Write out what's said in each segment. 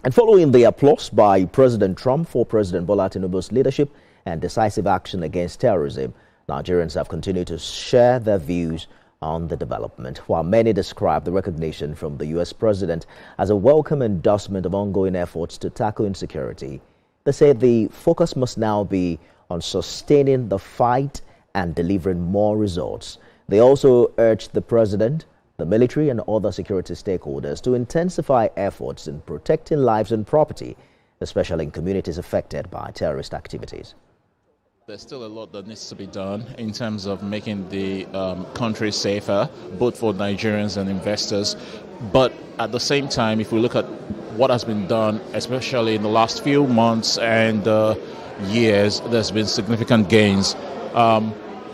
And following the applause by President Trump for President Bola Tinubu's leadership and decisive action against terrorism, Nigerians have continued to share their views on the development, while many describe the recognition from the U.S. president as a welcome endorsement of ongoing efforts to tackle insecurity. They say the focus must now be on sustaining the fight and delivering more results. They also urged the president, the military and other security stakeholders to intensify efforts in protecting lives and property, especially in communities affected by terrorist activities. There's still a lot that needs to be done in terms of making the country safer, both for Nigerians and investors. But at the same time, if we look at what has been done, especially in the last few months and years, there's been significant gains.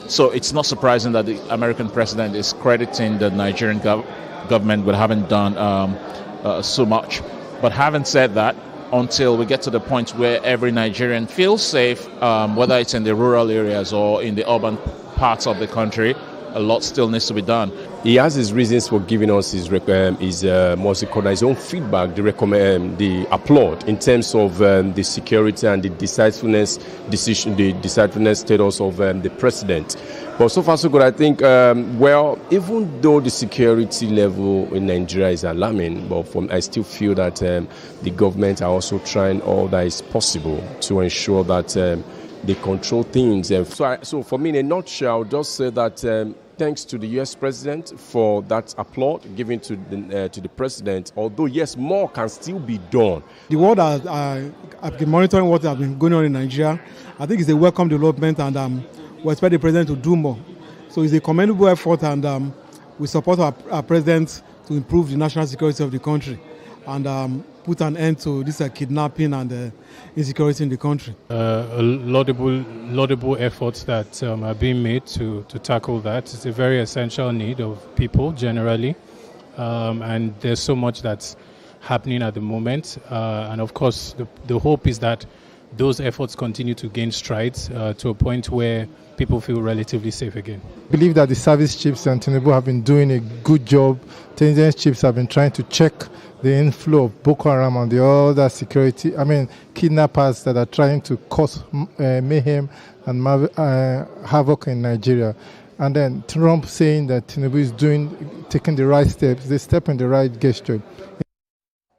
So it's not surprising that the American president is crediting the Nigerian government with having done so much. But having said that, until we get to the point where every Nigerian feels safe, whether it's in the rural areas or in the urban parts of the country, a lot still needs to be done. He has his reasons for giving us his own feedback, the applaud in terms of the security and the decisiveness status of the president. But so far so good, I think, even though the security level in Nigeria is alarming, but I still feel that the government are also trying all that is possible to ensure that they control things. So for me, in a nutshell, I'll just say that thanks to the U.S. president for that applaud given to the president, although, yes, more can still be done. The world I've been monitoring what has been going on in Nigeria. I think it's a welcome development, and we expect the president to do more. So it's a commendable effort, and we support our president to improve the national security of the country and put an end to this kidnapping and insecurity in the country. Laudable efforts that are being made to tackle that. It's a very essential need of people generally, and there's so much that's happening at the moment. And of course, the hope is that those efforts continue to gain strides to a point where people feel relatively safe again. I believe that the service chiefs and Tinubu have been doing a good job. Intelligence chiefs have been trying to check the inflow of Boko Haram and the other kidnappers that are trying to cause mayhem and havoc in Nigeria. And then Trump saying that Tinubu is taking the right steps, they step in the right gesture.